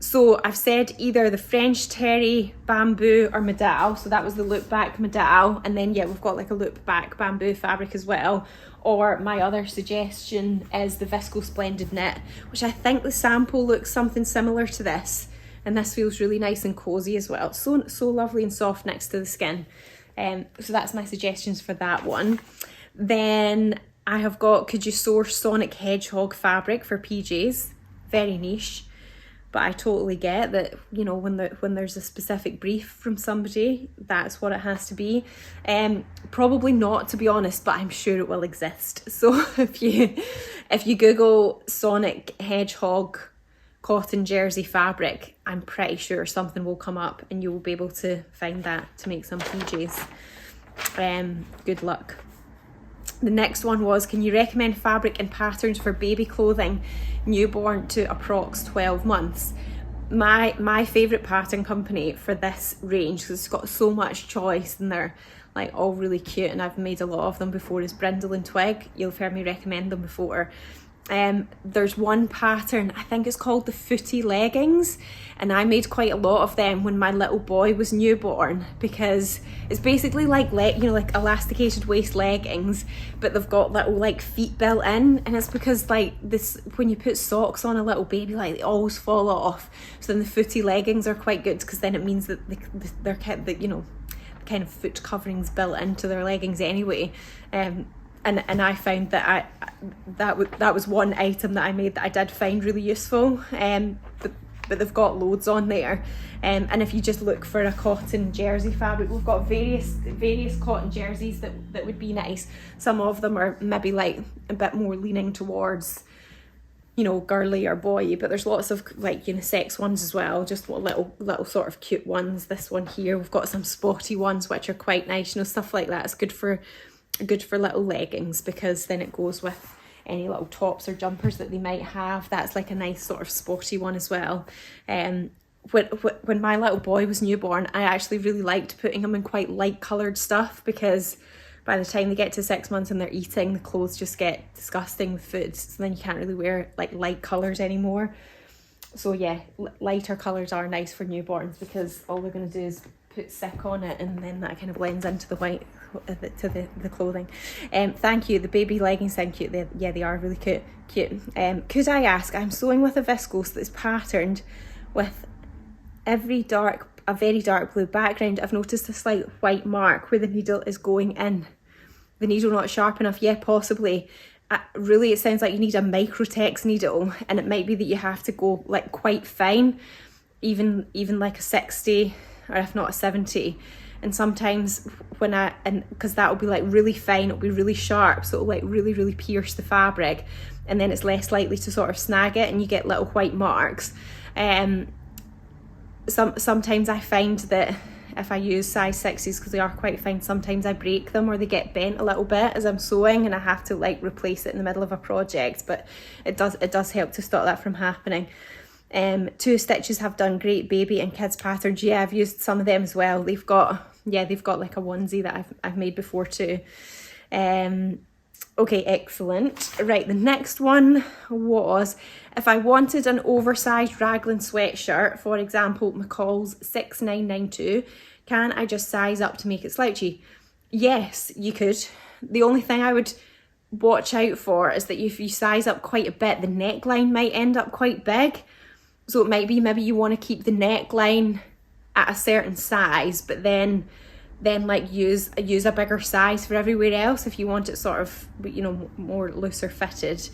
So I've said either the French terry bamboo or modal, so that was the loop back modal, and then yeah, we've got like a loop back bamboo fabric as well. Or my other suggestion is the Visco Splendid Knit, which I think the sample looks something similar to this, and this feels really nice and cozy as well. So lovely and soft next to the skin. So that's my suggestions for that one. Then I have got, could you source Sonic Hedgehog fabric for PJs? Very niche. But I totally get that, you know, when there's a specific brief from somebody, that's what it has to be. Probably not, to be honest, but I'm sure it will exist. So if you Google Sonic Hedgehog cotton jersey fabric, I'm pretty sure something will come up and you will be able to find that to make some PJs. Good luck. The next one was, can you recommend fabric and patterns for baby clothing, newborn to approx 12 months? My favourite pattern company for this range, because it's got so much choice and they're like all really cute and I've made a lot of them before, is Brindle and Twig. You'll have heard me recommend them before. There's one pattern, I think it's called the Footy leggings, and I made quite a lot of them when my little boy was newborn, because it's basically like like elasticated waist leggings, but they've got little like feet built in, and it's because like this, when you put socks on a little baby, like they always fall off. So then the Footy leggings are quite good, because then it means that they're kind of foot coverings built into their leggings anyway. And I found that that was one item that I made that I did find really useful. But they've got loads on there. And if you just look for a cotton jersey fabric, we've got various cotton jerseys that would be nice. Some of them are maybe like a bit more leaning towards, you know, girly or boy, but there's lots of like unisex ones as well, just little sort of cute ones. This one here, we've got some spotty ones which are quite nice, you know, stuff like that. It's good for little leggings, because then it goes with any little tops or jumpers that they might have. That's like a nice sort of spotty one as well. When my little boy was newborn, I actually really liked putting him in quite light coloured stuff, because by the time they get to 6 months and they're eating, the clothes just get disgusting with food, so then you can't really wear like light colours anymore. So yeah, lighter colours are nice for newborns, because all they're going to do is put sick on it, and then that kind of blends into the white, to the clothing. Thank you. The baby leggings sound cute. They are really cute. Could I ask, I'm sewing with a viscose that's patterned with a very dark blue background. I've noticed a slight white mark where the needle is going in. The needle not sharp enough? Yeah, possibly. Really, it sounds like you need a Microtex needle, and it might be that you have to go like quite fine, even like a 60, or if not a 70. And sometimes because that will be like really fine, it'll be really sharp, so it'll like really pierce the fabric, and then it's less likely to sort of snag it and you get little white marks. Sometimes I find that if I use size 60s, because they are quite fine, sometimes I break them or they get bent a little bit as I'm sewing, and I have to like replace it in the middle of a project, but it does help to stop that from happening. 2 Stitches have done great baby and kids patterns. Yeah, I've used some of them as well. They've got like a onesie that I've made before too. Okay, excellent. Right, the next one was, if I wanted an oversized raglan sweatshirt, for example, McCall's 6992, can I just size up to make it slouchy? Yes, you could. The only thing I would watch out for is that if you size up quite a bit, the neckline might end up quite big. So it might be maybe you want to keep the neckline at a certain size, but then like use a bigger size for everywhere else if you want it sort of, you know, more looser fitted.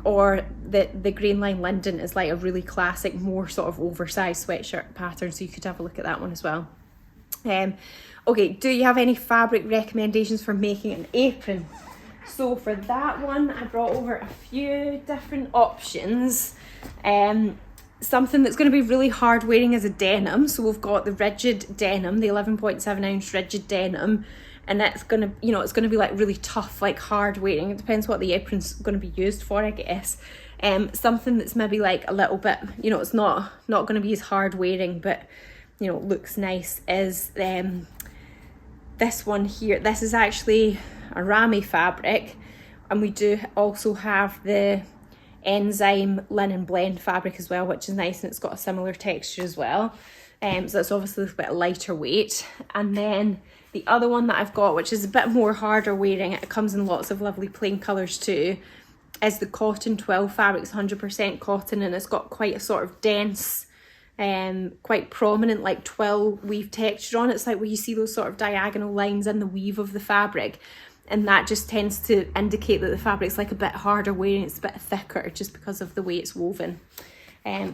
Or the Grain Line Linden is like a really classic, more sort of oversized sweatshirt pattern, so you could have a look at that one as well. Okay, do you have any fabric recommendations for making an apron? So for that one, I brought over a few different options. Something that's going to be really hard wearing is a denim. So we've got the rigid denim, the 11.7 ounce rigid denim, and that's going to, you know, it's going to be like really tough, like hard wearing. It depends what the apron's going to be used for, I guess. Something that's maybe like a little bit, you know, it's not going to be as hard wearing, but, you know, looks nice, is this one here. This is actually a Rami fabric, and we do also have the Enzyme linen blend fabric as well, which is nice, and it's got a similar texture as well. So it's obviously a bit lighter weight. And then the other one that I've got, which is a bit more harder wearing, it comes in lots of lovely plain colours too, is the cotton twill fabric. It's 100% cotton, and it's got quite a sort of dense, quite prominent like twill weave texture on it. It's like where you see those sort of diagonal lines in the weave of the fabric, and that just tends to indicate that the fabric's like a bit harder wearing, it's a bit thicker just because of the way it's woven.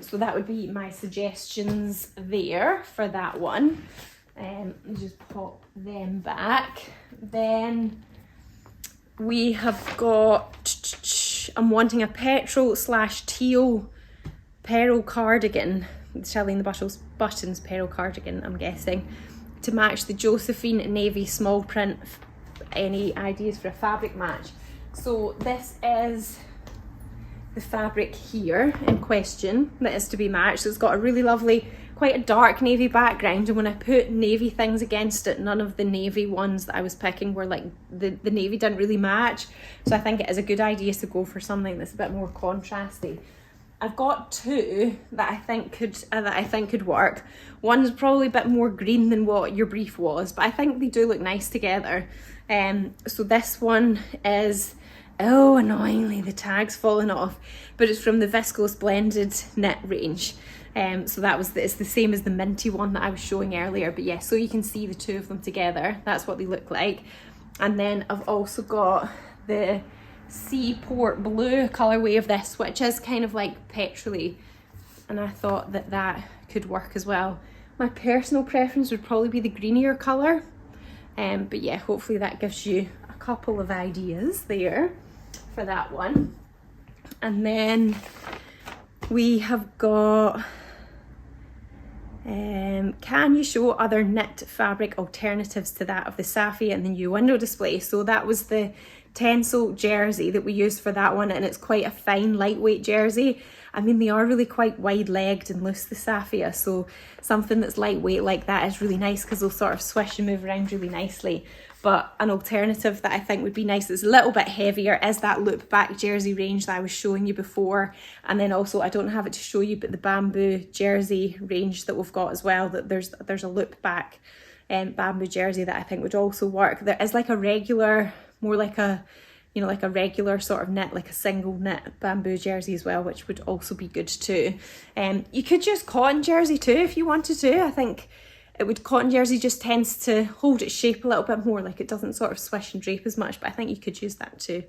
So that would be my suggestions there for that one. Just pop them back. Then we have got, I'm wanting a petrol / teal pearl cardigan, Shelley and the Buttons pearl cardigan, I'm guessing, to match the Josephine navy small print. Any ideas for a fabric match? So this is the fabric here in question that is to be matched. So it's got a really lovely, quite a dark navy background, and when I put navy things against it, none of the navy ones that I was picking were like, the navy didn't really match. So I think it is a good idea to go for something that's a bit more contrasty. I've got two that I think could work. One's probably a bit more green than what your brief was, but I think they do look nice together. So this one is, oh, annoyingly, the tag's fallen off, but it's from the Viscose Blended Knit range. So it's the same as the minty one that I was showing earlier, but yeah, so you can see the two of them together. That's what they look like. And then I've also got the Seaport Blue colourway of this, which is kind of like petrol-y, and I thought that could work as well. My personal preference would probably be the greenier colour, but yeah, hopefully that gives you a couple of ideas there for that one. And then we have got, can you show other knit fabric alternatives to that of the Safi and the new window display? So that was the Tencel jersey that we used for that one, and it's quite a fine lightweight jersey. I mean, they are really quite wide-legged and loose, the Safia, so something that's lightweight like that is really nice because they'll sort of swish and move around really nicely. But an alternative that I think would be nice that's a little bit heavier is that loop back jersey range that I was showing you before. And then also, I don't have it to show you, but the bamboo jersey range that we've got as well, that there's a loop back bamboo jersey that I think would also work. There is like a regular, more like a, you know, like a regular sort of knit, like a single knit bamboo jersey as well, which would also be good too. You could use cotton jersey too if you wanted to. I think cotton jersey just tends to hold its shape a little bit more, like it doesn't sort of swish and drape as much, but I think you could use that too.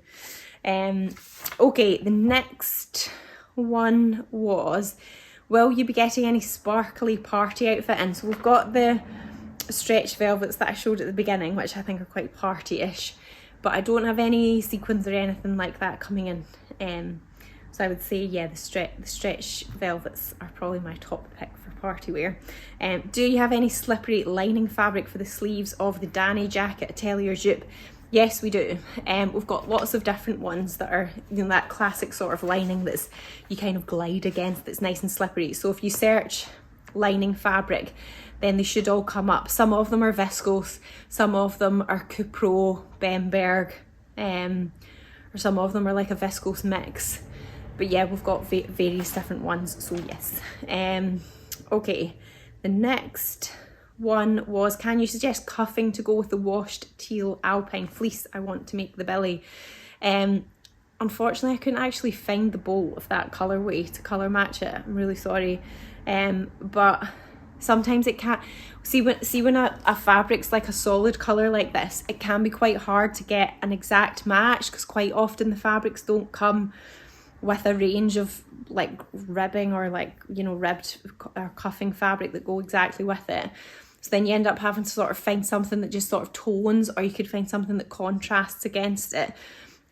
Okay, the next one was, will you be getting any sparkly party outfit in? So we've got the stretch velvets that I showed at the beginning, which I think are quite party-ish, but I don't have any sequins or anything like that coming in. So I would say, yeah, the stretch velvets are probably my top pick for party wear. Do you have any slippery lining fabric for the sleeves of the Danny jacket, Atelier Jupe? Yes, we do. We've got lots of different ones that are, you know, that classic sort of lining that's you kind of glide against, that's nice and slippery. So if you search lining fabric, then they should all come up. Some of them are viscose, some of them are Cupro, Bemberg, or some of them are like a viscose mix. But yeah, we've got various different ones, so yes. Okay, the next one was, can you suggest cuffing to go with the washed teal alpine fleece I want to make the belly? Unfortunately, I couldn't actually find the bolt of that colourway to colour match it. I'm really sorry. But sometimes it can't, see when a fabric's like a solid colour like this, it can be quite hard to get an exact match, because quite often the fabrics don't come with a range of like ribbing or like, you know, ribbed or cuffing fabric that go exactly with it. So then you end up having to sort of find something that just sort of tones, or you could find something that contrasts against it.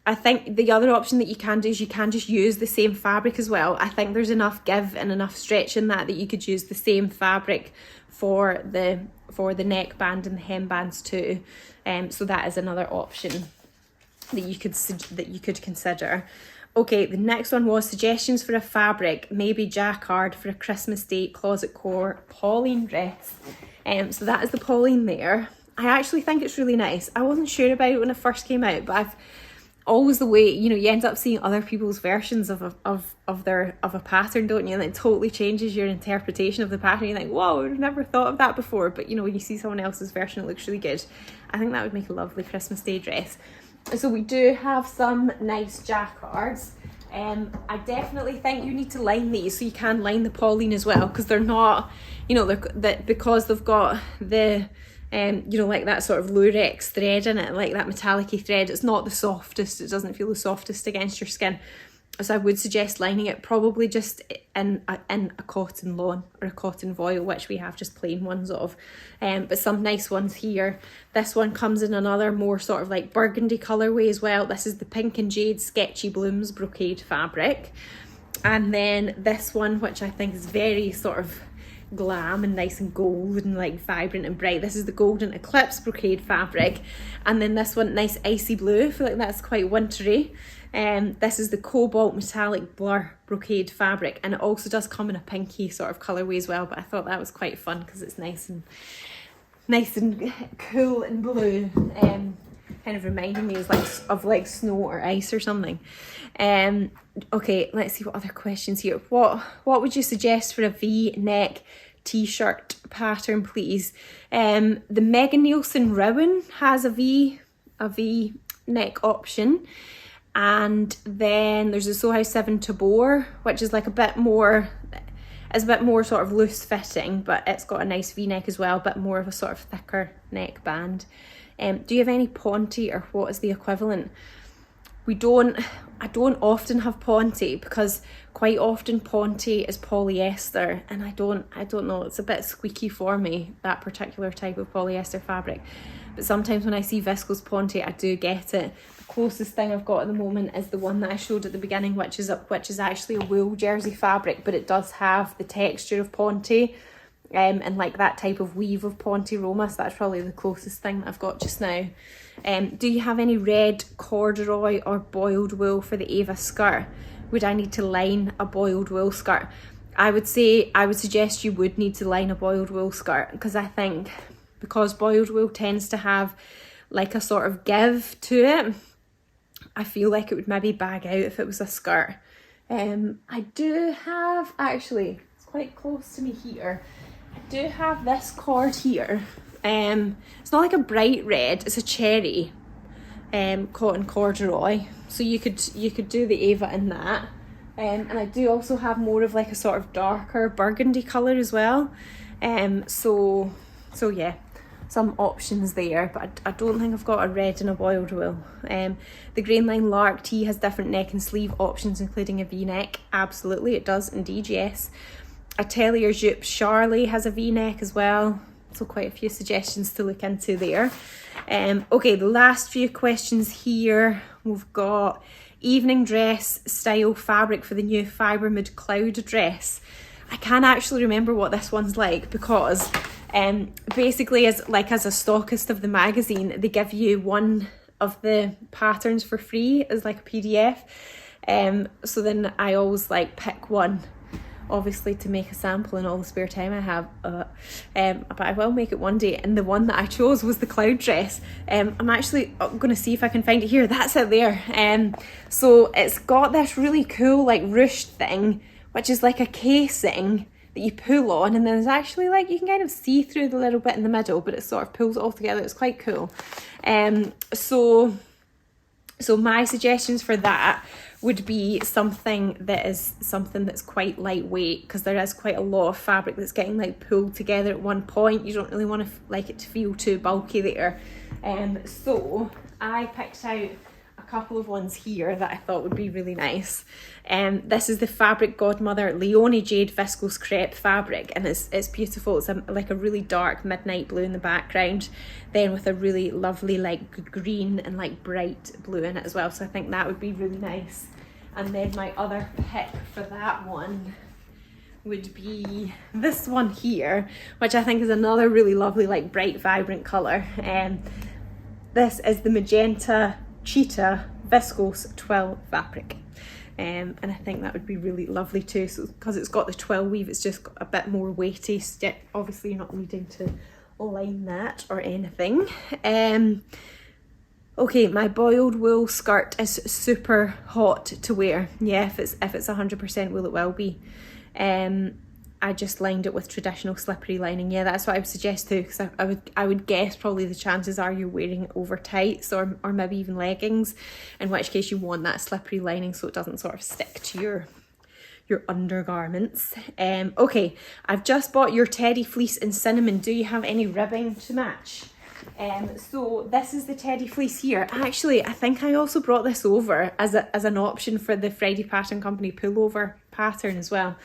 I think the other option that you can do is you can just use the same fabric as well. I think there's enough give and enough stretch in that you could use the same fabric for the neckband and the hembands too. So that is another option that you could consider. Okay, the next one was suggestions for a fabric, maybe jacquard for a Christmas Day closet core Pauline dress. So that is the Pauline there. I actually think it's really nice. I wasn't sure about it when it first came out, but always the way, you know, you end up seeing other people's versions of a pattern, don't you? And it totally changes your interpretation of the pattern. You think, whoa, I've never thought of that before. But you know, when you see someone else's version, it looks really good. I think that would make a lovely Christmas Day dress. So we do have some nice jacquards. I definitely think you need to line these, so you can line the Pauline as well, because they're not, you know, because they've got the you know, like that sort of Lurex thread in it, like that metallic-y thread. It's not the softest, it doesn't feel the softest against your skin. So I would suggest lining it probably just in a cotton lawn or a cotton voile, which we have just plain ones of. But some nice ones here. This one comes in another more sort of like burgundy colourway as well. This is the Pink and Jade Sketchy Blooms brocade fabric. And then this one, which I think is very sort of glam and nice and gold and like vibrant and bright. This is the Golden Eclipse brocade fabric. And then this one, nice icy blue. I feel like that's quite wintry. This is the Cobalt Metallic Blur brocade fabric, and it also does come in a pinky sort of colourway as well, but I thought that was quite fun because it's nice and cool and blue. Kind of reminding me of like snow or ice or something. Okay, let's see what other questions here. What would you suggest for a V-neck t-shirt pattern, please? The Megan Nielsen Rowan has a V neck option, and then there's a Soho House 7 Tabor, which is like a bit more sort of loose fitting, but it's got a nice V-neck as well, a bit more of a sort of thicker neck band. Do you have any Ponte, or what is the equivalent? I don't often have Ponte, because quite often Ponte is polyester, and I don't know, it's a bit squeaky for me, that particular type of polyester fabric. But sometimes when I see viscose Ponte, I do get it. The closest thing I've got at the moment is the one that I showed at the beginning, which is actually a wool jersey fabric, but it does have the texture of Ponte. And like that type of weave of Ponte Roma, so that's probably the closest thing that I've got just now. Do you have any red corduroy or boiled wool for the Ava skirt? Would I need to line a boiled wool skirt? I would suggest you would need to line a boiled wool skirt, because I think because boiled wool tends to have like a sort of give to it, I feel like it would maybe bag out if it was a skirt. I do have, actually, it's quite close to me here, I do have this cord here. It's not like a bright red, it's a cherry cotton corduroy, so you could do the Ava in that. And I do also have more of like a sort of darker burgundy colour as well. So yeah, some options there, but I don't think I've got a red and a boiled wool. The Grainline Lark tee has different neck and sleeve options, including a V-neck. Absolutely, it does indeed, yes. Atelier Jupe Charlie has a V-neck as well, so quite a few suggestions to look into there. Okay, the last few questions here. We've got evening dress style fabric for the new Fibermood Cloud dress. I can't actually remember what this one's like, because basically as a stockist of the magazine, they give you one of the patterns for free as like a PDF. So then I always like pick one, obviously to make a sample in all the spare time I have, but I will make it one day. And the one that I chose was the cloud dress. I'm actually going to see if I can find it here. That's it there. So it's got this really cool like ruched thing, which is like a casing that you pull on, and then there's actually like, you can kind of see through the little bit in the middle, but it sort of pulls it all together. It's quite cool. So my suggestions for that would be something that's quite lightweight, because there is quite a lot of fabric that's getting like pulled together at one point. You don't really want to like it to feel too bulky there. So I picked out a couple of ones here that I thought would be really nice. This is the Fabric Godmother Leonie Jade Viscose Crepe fabric, and it's beautiful. It's like a really dark midnight blue in the background, then with a really lovely like green and like bright blue in it as well, so I think that would be really nice. And then my other pick for that one would be this one here, which I think is another really lovely like bright vibrant colour. This is the Magenta Cheetah Viscose Twill fabric, and I think that would be really lovely too, so because it's got the twill weave, it's just got a bit more weighty. Obviously you're not needing to line that or anything. Okay, my boiled wool skirt is super hot to wear. Yeah, if it's 100% wool, it will be. I just lined it with traditional slippery lining. Yeah, that's what I would suggest too, because I would guess probably the chances are you're wearing it over tights or maybe even leggings, in which case you want that slippery lining so it doesn't sort of stick to your undergarments. Okay, I've just bought your teddy fleece in cinnamon. Do you have any ribbing to match? So this is the teddy fleece here. Actually, I think I also brought this over as an option for the Friday Pattern Company pullover pattern as well.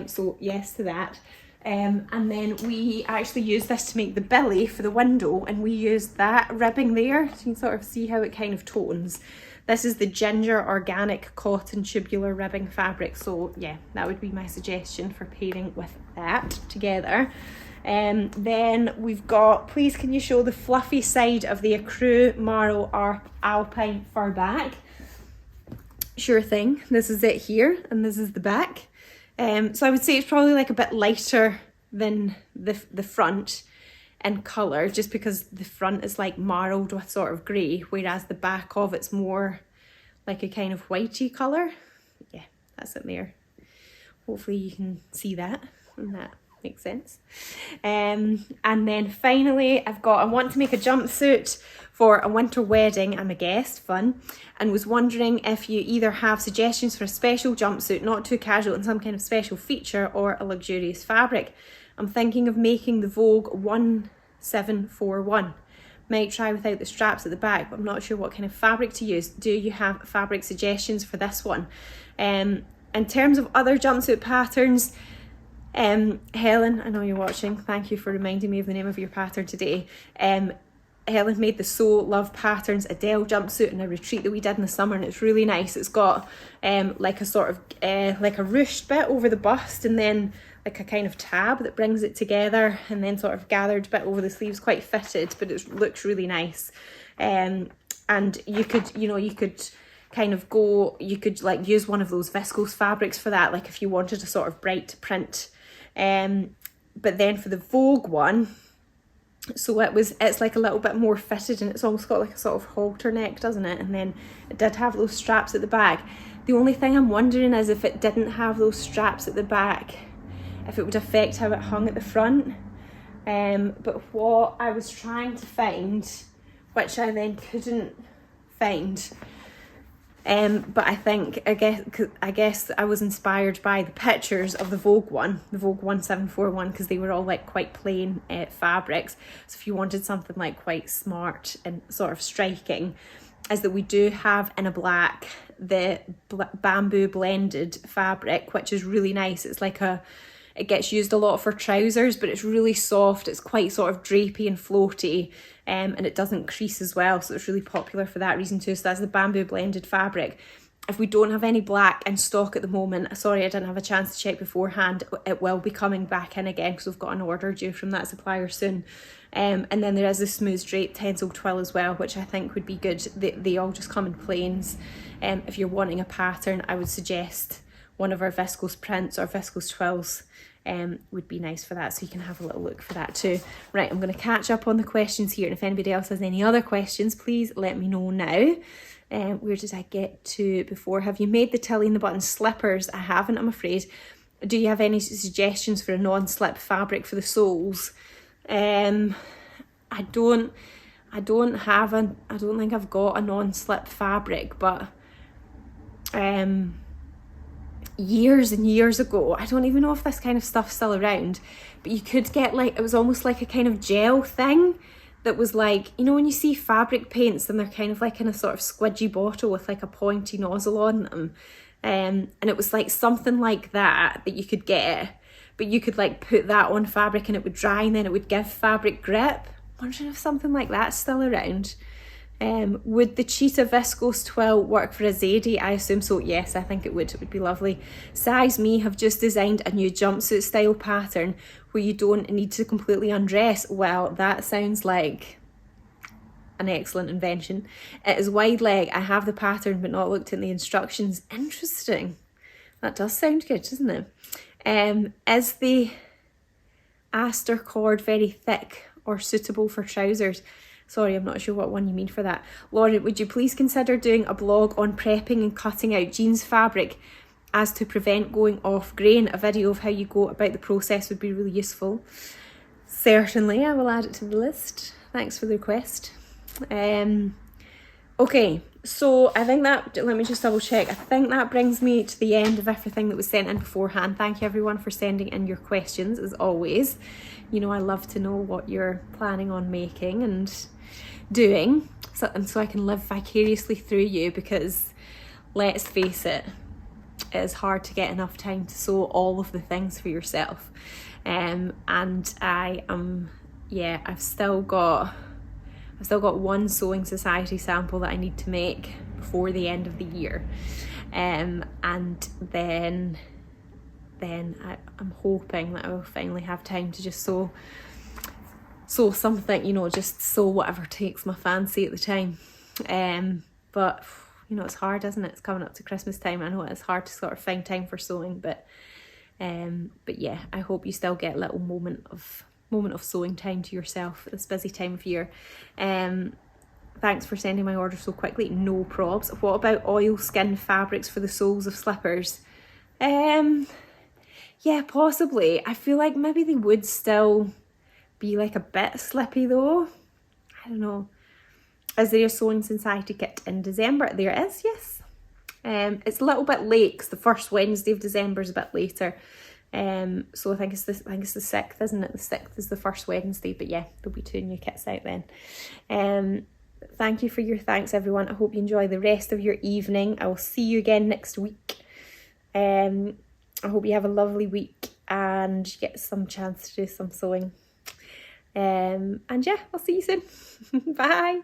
So yes to that. And then we actually used this to make the billy for the window, and we used that ribbing there. So you can sort of see how it kind of tones. This is the Ginger Organic Cotton Tubular Ribbing fabric. So yeah, that would be my suggestion for pairing with that together. Then we've got, please can you show the fluffy side of the Ecru Marl Alpine fur bag? Sure thing. This is it here, and this is the back. So I would say it's probably like a bit lighter than the front in colour, just because the front is like marled with sort of grey, whereas the back of it's more like a kind of whitey colour. Yeah, that's it there. Hopefully you can see that, and that makes sense. And then finally I want to make a jumpsuit for a winter wedding. I'm a guest, fun, and was wondering if you either have suggestions for a special jumpsuit, not too casual, and some kind of special feature, or a luxurious fabric. I'm thinking of making the Vogue 1741. Might try without the straps at the back, but I'm not sure what kind of fabric to use. Do you have fabric suggestions for this one? In terms of other jumpsuit patterns, Helen, I know you're watching, thank you for reminding me of the name of your pattern today. Helen made the So Love Patterns Adele jumpsuit in a retreat that we did in the summer, and it's really nice. It's got like a sort of like a ruched bit over the bust, and then like a kind of tab that brings it together, and then sort of gathered bit over the sleeves, quite fitted, but it looks really nice. And you could kind of you could like use one of those viscose fabrics for that, like if you wanted a sort of bright print. But then for the Vogue one, so it's like a little bit more fitted, and it's almost got like a sort of halter neck, doesn't it? And then it did have those straps at the back. The only thing I'm wondering is if it didn't have those straps at the back, if it would affect how it hung at the front. But what I was trying to find, which I then couldn't find, but I guess I was inspired by the pictures of the Vogue 1741, because they were all like quite plain fabrics. So if you wanted something like quite smart and sort of striking, is that we do have in a black the bamboo blended fabric, which is really nice. It's like it gets used a lot for trousers, but it's really soft. It's quite sort of drapey and floaty, and it doesn't crease as well. So it's really popular for that reason too. So that's the bamboo blended fabric. If we don't have any black in stock at the moment, sorry I didn't have a chance to check beforehand, it will be coming back in again because we've got an order due from that supplier soon. And then there is the smooth drape tencel twill as well, which I think would be good. They all just come in plains. If you're wanting a pattern, I would suggest one of our viscose prints or viscose twills would be nice for that, so you can have a little look for that too. Right, I'm going to catch up on the questions here, and if anybody else has any other questions, please let me know now. Where did I get to before? Have you made the Tilly and the Button slippers? I haven't, I'm afraid. Do you have any suggestions for a non-slip fabric for the soles? I don't think I've got a non-slip fabric, but years and years ago, I don't even know if this kind of stuff's still around, but you could get like, it was almost like a kind of gel thing that was like, you know when you see fabric paints and they're kind of like in a sort of squidgy bottle with like a pointy nozzle on them, and it was like something like that you could get, but you could like put that on fabric and it would dry and then it would give fabric grip. I'm wondering if something like that's still around. Would the cheetah viscose twill work for a Zadie? I assume so. Yes, I think it would be lovely. Size Me have just designed a new jumpsuit style pattern where you don't need to completely undress. Well, that sounds like an excellent invention. It is wide leg. I have the pattern but not looked at the instructions. Interesting. That does sound good, doesn't it? Is the Aster cord very thick or suitable for trousers? Sorry, I'm not sure what one you mean for that. Lauren, would you please consider doing a blog on prepping and cutting out jeans fabric as to prevent going off grain? A video of how you go about the process would be really useful. Certainly, I will add it to the list. Thanks for the request. Okay, so I think that, let me just double check. I think that brings me to the end of everything that was sent in beforehand. Thank you everyone for sending in your questions as always. You know, I love to know what you're planning on making and doing, so I can live vicariously through you, because let's face it, it's hard to get enough time to sew all of the things for yourself. And I am, yeah, I've still got one Sewing Society sample that I need to make before the end of the year, and then I'm hoping that I will finally have time to just sew something, you know, just sew whatever takes my fancy at the time. But you know, it's hard, isn't it? It's coming up to Christmas time. I know it's hard to sort of find time for sewing, but yeah, I hope you still get a little moment of sewing time to yourself at this busy time of year. Thanks for sending my order so quickly. No probs. What about oilskin fabrics for the soles of slippers? Yeah, possibly. I feel like maybe they would still be like a bit slippy though. I don't know. Is there a Sewing Society kit in December? There is, yes. It's a little bit late because the first Wednesday of December is a bit later. So I think it's the 6th, isn't it? The 6th is the first Wednesday, but yeah, there'll be 2 new kits out then. Thank you for your thanks, everyone. I hope you enjoy the rest of your evening. I will see you again next week. I hope you have a lovely week and you get some chance to do some sewing. And yeah, I'll see you soon. Bye.